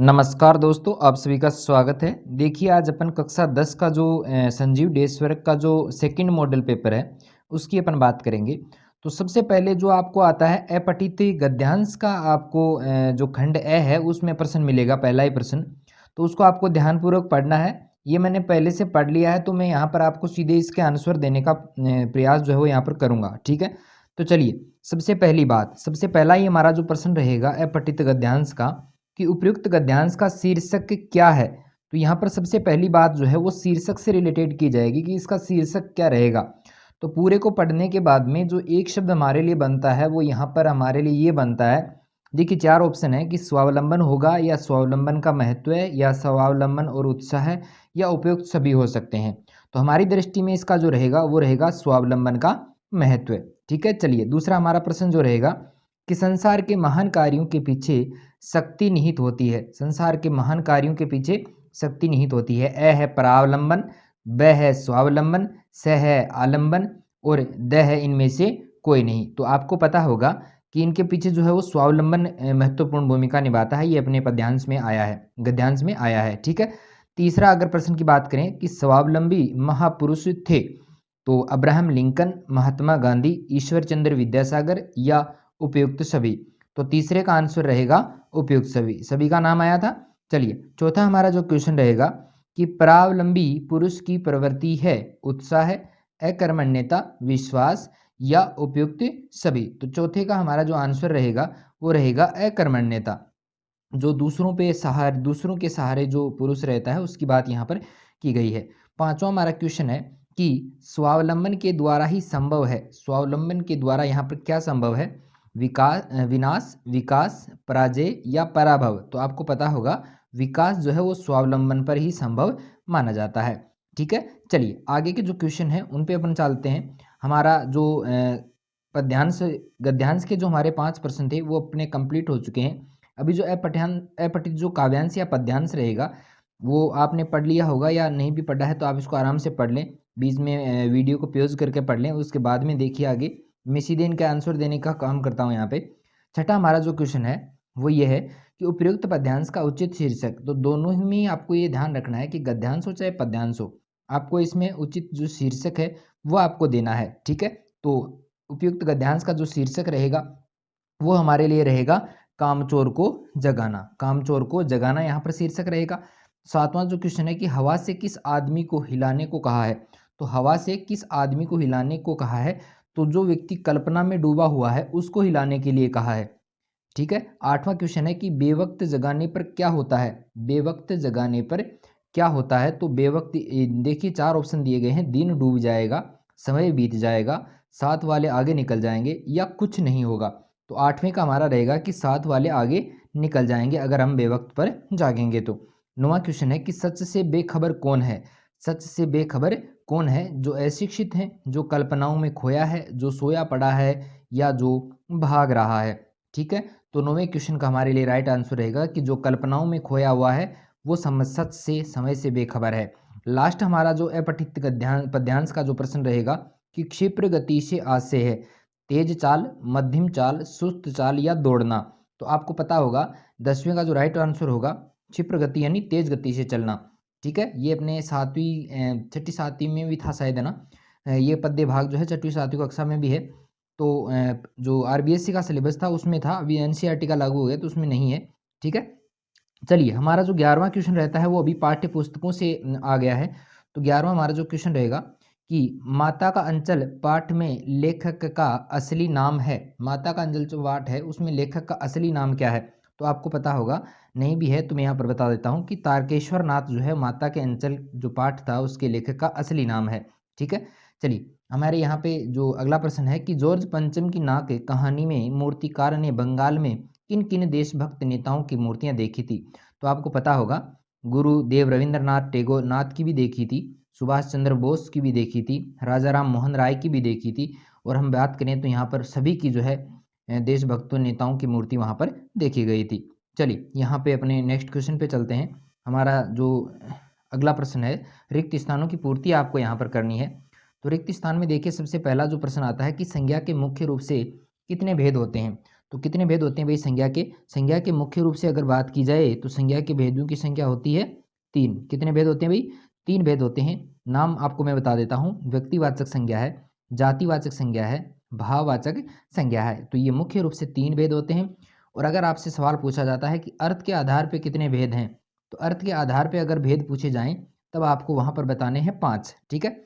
नमस्कार दोस्तों, आप सभी का स्वागत है। देखिए आज अपन कक्षा 10 का जो संजीव डेसवर्क का जो सेकंड मॉडल पेपर है उसकी अपन बात करेंगे। तो सबसे पहले जो आपको आता है अपठित गद्यांश का आपको जो खंड ए है उसमें प्रश्न मिलेगा, पहला ही प्रश्न। तो उसको आपको ध्यानपूर्वक पढ़ना है। ये मैंने पहले से पढ़ लिया है, तो मैं यहाँ पर आपको सीधे इसके आंसर देने का प्रयास जो है वो यहाँ पर करूँगा। ठीक है, तो चलिए सबसे पहली बात, सबसे पहला ही हमारा जो प्रश्न रहेगा अपठित गद्यांश का कि उपयुक्त गद्यांश का शीर्षक क्या है। तो यहाँ पर सबसे पहली बात जो है वो शीर्षक से रिलेटेड की जाएगी कि इसका शीर्षक क्या रहेगा। तो पूरे को पढ़ने के बाद में जो एक शब्द हमारे लिए बनता है वो यहाँ पर हमारे लिए ये बनता है। देखिए चार ऑप्शन है कि स्वावलंबन होगा, या स्वावलंबन का महत्व है, या स्वावलंबन और उत्साह है, या उपयुक्त सभी हो सकते हैं। तो हमारी दृष्टि में इसका जो रहेगा वो रहेगा स्वावलंबन का महत्व। ठीक है, चलिए दूसरा हमारा प्रश्न जो रहेगा कि संसार के महान कार्यों के पीछे शक्ति निहित होती है। संसार के महान कार्यों के पीछे शक्ति निहित होती है। ए है परावलंबन, ब है स्वावलंबन, स है आलंबन और द है इनमें से कोई नहीं। तो आपको पता होगा कि इनके पीछे जो है वो स्वावलंबन महत्वपूर्ण भूमिका निभाता है। ये अपने पद्यांश में आया है, गद्यांश में आया है। ठीक है, तीसरा अगर प्रश्न की बात करें कि स्वावलंबी महापुरुष थे, तो अब्राहम लिंकन, महात्मा गांधी, ईश्वर चंद्र विद्यासागर या उपयुक्त सभी। तो तीसरे का आंसर रहेगा उपयुक्त सभी, सभी का नाम आया था। चलिए चौथा हमारा जो क्वेश्चन रहेगा कि परावलंबी पुरुष की प्रवृत्ति है उत्साह, अकर्मण्यता, विश्वास या उपयुक्त सभी। तो चौथे का हमारा जो आंसर रहेगा वो रहेगा अकर्मण्यता। जो दूसरों के सहारे जो पुरुष रहता है उसकी बात यहाँ पर की गई है। पांचवा हमारा क्वेश्चन है कि स्वावलंबन के द्वारा ही संभव है। स्वावलंबन के द्वारा यहाँ पर क्या संभव है? विनाश, विकास, पराजय या पराभव। तो आपको पता होगा विकास जो है वो स्वावलंबन पर ही संभव माना जाता है। ठीक है, चलिए आगे के जो क्वेश्चन है उन पे अपन चलते हैं। हमारा जो पद्यांश गद्यांश के जो हमारे 5 प्रश्न थे वो अपने कंप्लीट हो चुके हैं। अभी जो अपठित जो काव्यांश या पद्यांश रहेगा वो आपने पढ़ लिया होगा, या नहीं भी पढ़ा है तो आप इसको आराम से पढ़ लें, बीच में वीडियो को पॉज करके पढ़ लें, उसके बाद में देखिए आगे मैं सीधे इनका आंसर देने का काम करता हूँ यहाँ पे। छठा हमारा जो क्वेश्चन है वो ये है कि उपयुक्त पद्यांश का उचित शीर्षक। तो दोनों ही में आपको ये ध्यान रखना है कि गद्यांश हो चाहे पद्यांश हो, आपको इसमें उचित जो शीर्षक है वो आपको देना है। ठीक है, तो उपयुक्त गद्यांश का जो शीर्षक रहेगा वो हमारे लिए रहेगा कामचोर को जगाना। कामचोर को जगाना यहाँ पर शीर्षक रहेगा। सातवां जो क्वेश्चन है कि हवा से किस आदमी को हिलाने को कहा है। तो हवा से किस आदमी को हिलाने को कहा है? तो जो व्यक्ति कल्पना में डूबा हुआ है उसको हिलाने के लिए कहा है। ठीक है, आठवां क्वेश्चन है कि बेवक्त जगाने पर क्या होता है। बेवक्त जगाने पर क्या होता है? तो बेवक्त देखिए चार ऑप्शन दिए गए हैं। दिन डूब जाएगा, समय बीत जाएगा, साथ वाले आगे निकल जाएंगे या कुछ नहीं होगा। तो आठवें का हमारा रहेगा कि साथ वाले आगे निकल जाएंगे अगर हम बेवक्त पर जागेंगे तो। नौवां क्वेश्चन है कि सच से बेखबर कौन है। सच से बेखबर कौन है? जो अशिक्षित है, जो कल्पनाओं में खोया है, जो सोया पड़ा है या जो भाग रहा है। ठीक है, तो नौवें क्वेश्चन का हमारे लिए राइट आंसर रहेगा कि जो कल्पनाओं में खोया हुआ है वो सच से, समय से बेखबर है। लास्ट हमारा जो अपठित पद्यांश का जो प्रश्न रहेगा कि क्षिप्र गति से आशय है तेज चाल, मध्यम चाल, सुस्त चाल या दौड़ना। तो आपको पता होगा 10वें का जो राइट आंसर होगा क्षिप्र गति यानी तेज गति से चलना। ठीक है, ये अपने छठी सातवीं में भी था शायद, है ना। ये पद्य भाग जो है छठी सातवीं कक्षा में भी है। तो जो आरबीएससी का सिलेबस था उसमें था, अभी एनसीईआरटी का लागू हो गया तो उसमें नहीं है। ठीक है, चलिए हमारा जो 11वां क्वेश्चन रहता है वो अभी पाठ्य पुस्तकों से आ गया है। तो 11वां हमारा जो क्वेश्चन रहेगा कि माता का अंचल पाठ में लेखक का असली नाम है। माता का अंचल जो पाठ है उसमें लेखक का असली नाम क्या है? तो आपको पता होगा, नहीं भी है तो मैं यहाँ पर बता देता हूँ कि तारकेश्वर नाथ जो है माता के अंचल जो पाठ था उसके लेखक का असली नाम है। ठीक है, चलिए हमारे यहाँ पे जो अगला प्रश्न है कि जॉर्ज पंचम की नाक कहानी में मूर्तिकार ने बंगाल में किन किन देशभक्त नेताओं की मूर्तियां देखी थी? तो आपको पता होगा गुरुदेव रविंद्रनाथ टैगोर नाथ की भी देखी थी, सुभाष चंद्र बोस की भी देखी थी, राजा राम मोहन राय की भी देखी थी, और हम बात करें तो यहाँ पर सभी की जो है देशभक्तों नेताओं की मूर्ति वहाँ पर देखी गई थी। चलिए यहाँ पे अपने नेक्स्ट क्वेश्चन पे चलते हैं। हमारा जो अगला प्रश्न है रिक्त स्थानों की पूर्ति आपको यहाँ पर करनी है। तो रिक्त स्थान में देखिए सबसे पहला जो प्रश्न आता है कि संज्ञा के मुख्य रूप से कितने भेद होते हैं। तो कितने भेद होते हैं भाई संज्ञा के? संज्ञा के मुख्य रूप से अगर बात की जाए तो संज्ञा के भेदों की संख्या होती है 3। कितने भेद होते हैं भाई? 3 भेद होते हैं। नाम आपको मैं बता देता हूँ। व्यक्तिवाचक संज्ञा है, जातिवाचक संज्ञा है, भाववाचक संज्ञा है। तो ये मुख्य रूप से 3 भेद होते हैं। और अगर आपसे सवाल पूछा जाता है कि अर्थ के आधार पे कितने भेद हैं, तो अर्थ के आधार पे अगर भेद पूछे जाएं तब आपको वहां पर बताने हैं 5। ठीक है,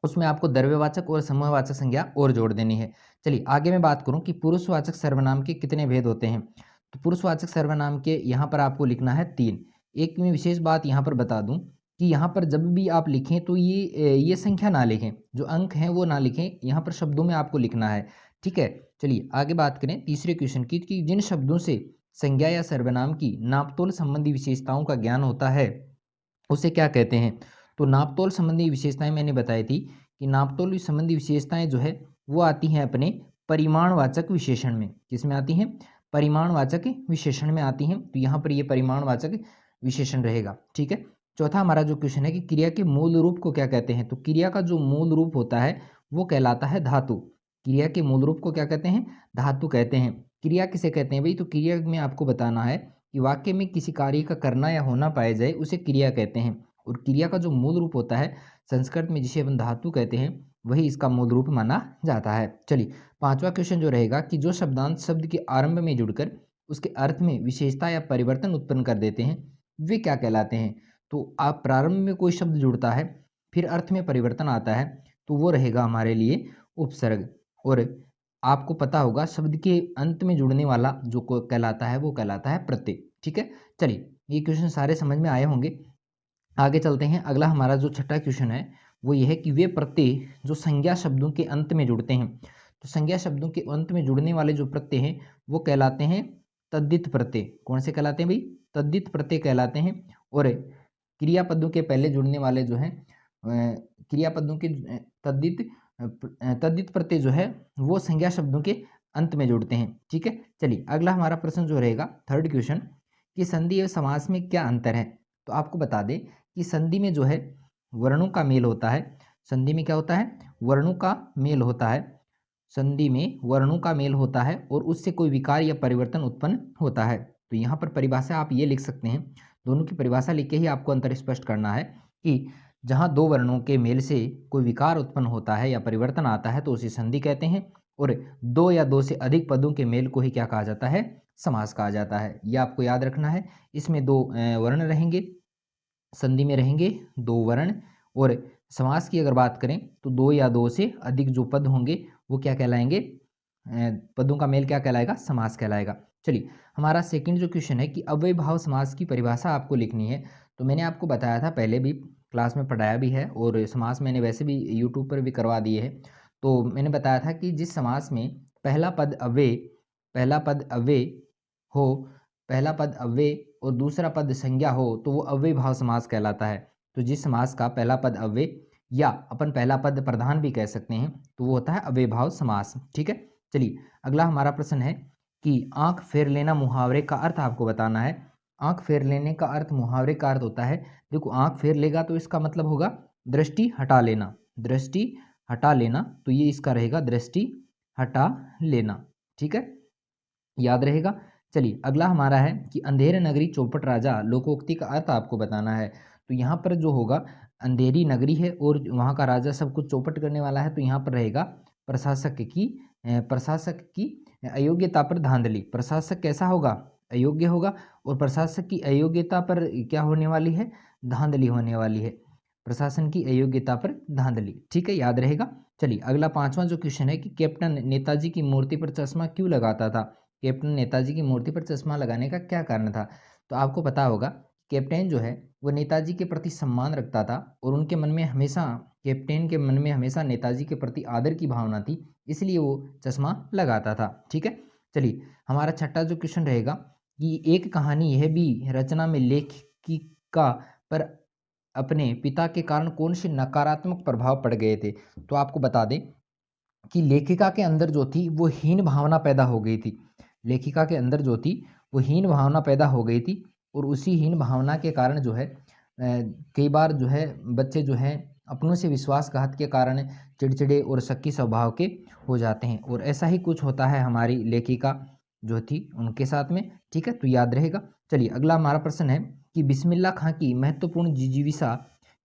उसमें आपको द्रव्यवाचक और समूहवाचक संज्ञा और जोड़ देनी है। चलिए आगे मैं बात करूं कि पुरुषवाचक सर्वनाम के कितने भेद होते हैं। तो पुरुषवाचक सर्वनाम के यहाँ पर आपको लिखना है 3। एक मैं विशेष बात यहाँ पर बता दूं कि यहाँ पर जब भी आप लिखें तो ये संख्या ना लिखें, जो अंक हैं वो ना लिखें, यहाँ पर शब्दों में आपको लिखना है। ठीक है, चलिए आगे बात करें तीसरे क्वेश्चन की कि जिन शब्दों से संज्ञा या सर्वनाम की नापतोल संबंधी विशेषताओं का ज्ञान होता है उसे क्या कहते हैं। तो नापतोल संबंधी विशेषताएं मैंने बताई थी कि नापतोल संबंधी विशेषताएं जो है वो आती हैं अपने परिमाणवाचक विशेषण में। किसमें आती हैं? परिमाणवाचक विशेषण में आती हैं। तो यहाँ पर ये परिमाणवाचक विशेषण रहेगा। ठीक है, चौथा हमारा जो क्वेश्चन है कि क्रिया के मूल रूप को क्या कहते हैं। तो क्रिया का जो मूल रूप होता है वो कहलाता है धातु। क्रिया के मूल रूप को क्या कहते हैं? धातु कहते हैं। क्रिया किसे कहते हैं भाई? तो क्रिया में आपको बताना है कि वाक्य में किसी कार्य का करना या होना पाया जाए उसे क्रिया कहते हैं। और क्रिया का जो मूल रूप होता है संस्कृत में जिसे अपन धातु कहते हैं वही इसका मूल रूप माना जाता है। चलिए पांचवा क्वेश्चन जो रहेगा कि जो शब्दांश शब्द के आरंभ में जुड़कर उसके अर्थ में विशेषता या परिवर्तन उत्पन्न कर देते हैं वे क्या कहलाते हैं। तो आप प्रारंभ में कोई शब्द जुड़ता है फिर अर्थ में परिवर्तन आता है तो वो रहेगा हमारे लिए उपसर्ग। और आपको पता होगा शब्द के अंत में जुड़ने वाला जो कहलाता है वो कहलाता है प्रत्यय। ठीक है, चलिए ये क्वेश्चन सारे समझ में आए होंगे। आगे चलते हैं। अगला हमारा जो छठा क्वेश्चन है वो ये है कि वे प्रत्यय जो संज्ञा शब्दों के अंत में जुड़ते हैं। तो संज्ञा शब्दों के अंत में जुड़ने वाले जो प्रत्यय हैं वो कहलाते हैं तद्धित प्रत्यय। कौन से कहलाते हैं भाई? तद्धित प्रत्यय कहलाते हैं। और क्रियापदों के पहले जुड़ने वाले जो हैं क्रियापदों के तद्धित प्रत्यय जो है वो संज्ञा शब्दों के अंत में जुड़ते हैं। ठीक है, चलिए अगला हमारा प्रश्न जो रहेगा थर्ड क्वेश्चन कि संधि एवं समास में क्या अंतर है। तो आपको बता दें कि संधि में जो है वर्णों का मेल होता है। संधि में क्या होता है? वर्णों का मेल होता है। संधि में वर्णों का मेल होता है और उससे कोई विकार या परिवर्तन उत्पन्न होता है। तो यहाँ पर परिभाषा आप ये लिख सकते हैं, दोनों की परिभाषा लिख के ही आपको अंतर स्पष्ट करना है कि जहाँ दो वर्णों के मेल से कोई विकार उत्पन्न होता है या परिवर्तन आता है तो उसे संधि कहते हैं। और दो या दो से अधिक पदों के मेल को ही क्या कहा जाता है? समास कहा जाता है। ये आपको याद रखना है। इसमें दो वर्ण रहेंगे, संधि में रहेंगे दो वर्ण। और समास की अगर बात करें तो दो या दो से अधिक जो पद होंगे वो क्या कहलाएंगे? पदों का मेल क्या कहलाएगा? समास कहलाएगा। चलिए हमारा सेकंड जो क्वेश्चन है कि अव्यय भाव समास की परिभाषा आपको लिखनी है। तो मैंने आपको बताया था, पहले भी क्लास में पढ़ाया भी है और समास मैंने वैसे भी यूट्यूब पर भी करवा दिए है। तो मैंने बताया था कि जिस समास में पहला पद अव्यय हो, पहला पद अव्यय और दूसरा पद संज्ञा हो तो वो अव्यय भाव समास कहलाता है। तो जिस समास का पहला पद अव्यय या अपन पहला पद प्रधान भी कह सकते हैं तो वो होता है अव्यय भाव समास। ठीक है, चलिए अगला हमारा प्रश्न है कि आंख फेर लेना मुहावरे का अर्थ आपको बताना है। आंख फेर लेने का अर्थ, मुहावरे का अर्थ होता है, देखो आंख फेर लेगा तो इसका मतलब होगा दृष्टि हटा लेना। दृष्टि हटा लेना, तो ये इसका रहेगा दृष्टि हटा लेना। ठीक है, याद रहेगा। चलिए अगला हमारा है कि अंधेर नगरी चौपट राजा लोकोक्ति का अर्थ आपको बताना है। तो यहाँ पर जो होगा अंधेरी नगरी है और वहाँ का राजा सब कुछ चौपट करने वाला है तो यहाँ पर रहेगा प्रशासक की अयोग्यता पर धांधली। प्रशासक कैसा होगा? अयोग्य होगा। और प्रशासक की अयोग्यता पर क्या होने वाली है? धांधली होने वाली है। प्रशासन की अयोग्यता पर धांधली। ठीक है, याद रहेगा। चलिए अगला पांचवा जो क्वेश्चन है कि कैप्टन नेताजी की मूर्ति पर चश्मा क्यों लगाता था। कैप्टन नेताजी की मूर्ति पर चश्मा लगाने का क्या कारण था। तो आपको पता होगा कैप्टन जो है वो नेताजी के प्रति सम्मान रखता था और उनके मन में हमेशा, कैप्टन के मन में हमेशा नेताजी के प्रति आदर की भावना थी, इसलिए वो चश्मा लगाता था। ठीक है, चलिए हमारा छठा जो क्वेश्चन रहेगा कि एक कहानी यह भी रचना में लेखिका पर अपने पिता के कारण कौन से नकारात्मक प्रभाव पड़ गए थे। तो आपको बता दें कि लेखिका के अंदर जो थी वो हीन भावना पैदा हो गई थी। लेखिका के अंदर जो थी वो हीन भावना पैदा हो गई थी और उसी हीन भावना के कारण जो है कई बार जो है बच्चे जो हैं अपनों से विश्वासघात के कारण चिड़चिड़े और शक्की स्वभाव के हो जाते हैं। और ऐसा ही कुछ होता है हमारी लेखिका जो थी उनके साथ में, ठीक है, तो याद रहेगा। चलिए अगला हमारा प्रश्न है कि बिस्मिल्लाह खां की महत्वपूर्ण जिजीविसा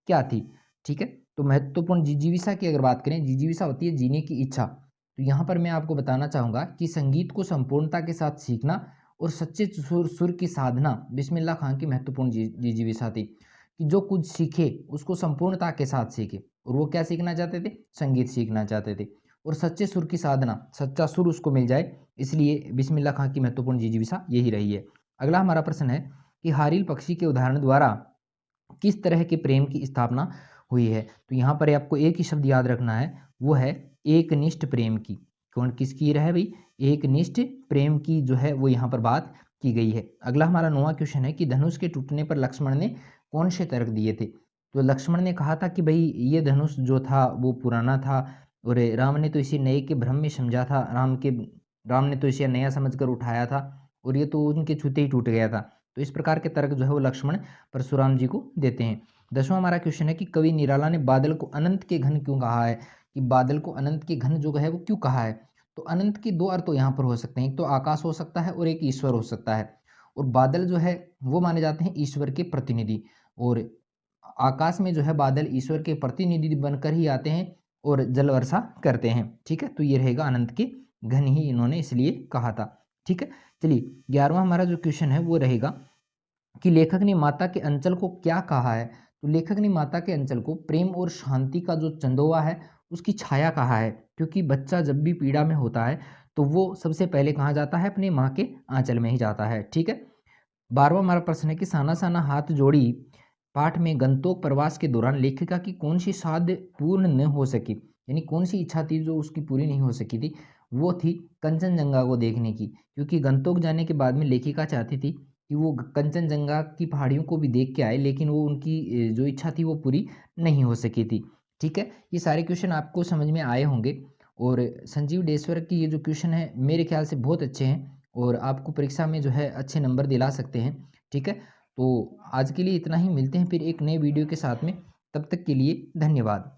क्या थी, ठीक है। तो महत्वपूर्ण जिजीविसा की अगर बात करें, जिजीविसा होती है जीने की इच्छा। तो यहाँ पर मैं आपको बताना चाहूँगा कि संगीत को संपूर्णता के साथ सीखना और सच्चे सुर की साधना बिस्मिल्लाह खां की महत्वपूर्ण जिजीविसा थी, कि जो कुछ सीखे उसको संपूर्णता के साथ सीखे। और वो क्या सीखना चाहते थे? संगीत सीखना चाहते थे। और सच्चे सुर की साधना, सच्चा सुर उसको मिल जाए, इसलिए बिस्मिल्लाह खां की महत्वपूर्ण जिजीविसा यही रही है। अगला हमारा प्रश्न है कि हारिल पक्षी के उदाहरण द्वारा किस तरह के प्रेम की स्थापना हुई है। तो यहाँ पर आपको एक ही शब्द याद रखना है, वो है एकनिष्ठ प्रेम की। कौन किसकी रहे भाई? एकनिष्ठ प्रेम की जो है वो यहाँ पर बात की गई है। अगला हमारा 9वां क्वेश्चन है कि धनुष के टूटने पर लक्ष्मण ने कौन से तर्क दिए थे। तो लक्ष्मण ने कहा था कि भाई ये धनुष जो था वो पुराना था, और राम ने तो इसे नए के भ्रम में समझा था, राम ने तो इसे नया समझकर उठाया था, और ये तो उनके छूते ही टूट गया था। तो इस प्रकार के तर्क जो है वो लक्ष्मण परशुराम जी को देते हैं। 10वां हमारा क्वेश्चन है कि कवि निराला ने बादल को अनंत के घन क्यों कहा है, कि बादल को अनंत के घन जो है वो क्यों कहा है। तो अनंत के दो अर्थ तो यहाँ पर हो सकते हैं, एक तो आकाश हो सकता है और एक ईश्वर हो सकता है। और बादल जो है वो माने जाते हैं ईश्वर के प्रतिनिधि, और आकाश में जो है बादल ईश्वर के प्रतिनिधि बनकर ही आते हैं और जल वर्षा करते हैं, ठीक है। तो ये रहेगा अनंत के घन ही इन्होंने इसलिए कहा था, ठीक है। चलिए 11वां हमारा जो क्वेश्चन है वो रहेगा कि लेखक ने माता के अंचल को क्या कहा है। तो लेखक ने माता के अंचल को प्रेम और शांति का जो चंदोवा है उसकी छाया कहा है, क्योंकि बच्चा जब भी पीड़ा में होता है तो वो सबसे पहले कहाँ जाता है? अपने माँ के आंचल में ही जाता है, ठीक है। 12वां हमारा प्रश्न है कि साना साना हाथ जोड़ी पाठ में गंतोक प्रवास के दौरान लेखिका की कौन सी साध्य पूर्ण न हो सकी, यानी कौन सी इच्छा थी जो उसकी पूरी नहीं हो सकी थी। वो थी कंचनजंगा को देखने की, क्योंकि गंतोक जाने के बाद में लेखिका चाहती थी कि वो कंचनजंगा की पहाड़ियों को भी देख के आए, लेकिन वो उनकी जो इच्छा थी वो पूरी नहीं हो सकी थी, ठीक है। ये सारे क्वेश्चन आपको समझ में आए होंगे, और संजीव डेश्वर की ये जो क्वेश्चन है मेरे ख्याल से बहुत अच्छे हैं, और आपको परीक्षा में जो है अच्छे नंबर दिला सकते हैं, ठीक है। तो आज के लिए इतना ही, मिलते हैं फिर एक नए वीडियो के साथ में, तब तक के लिए धन्यवाद।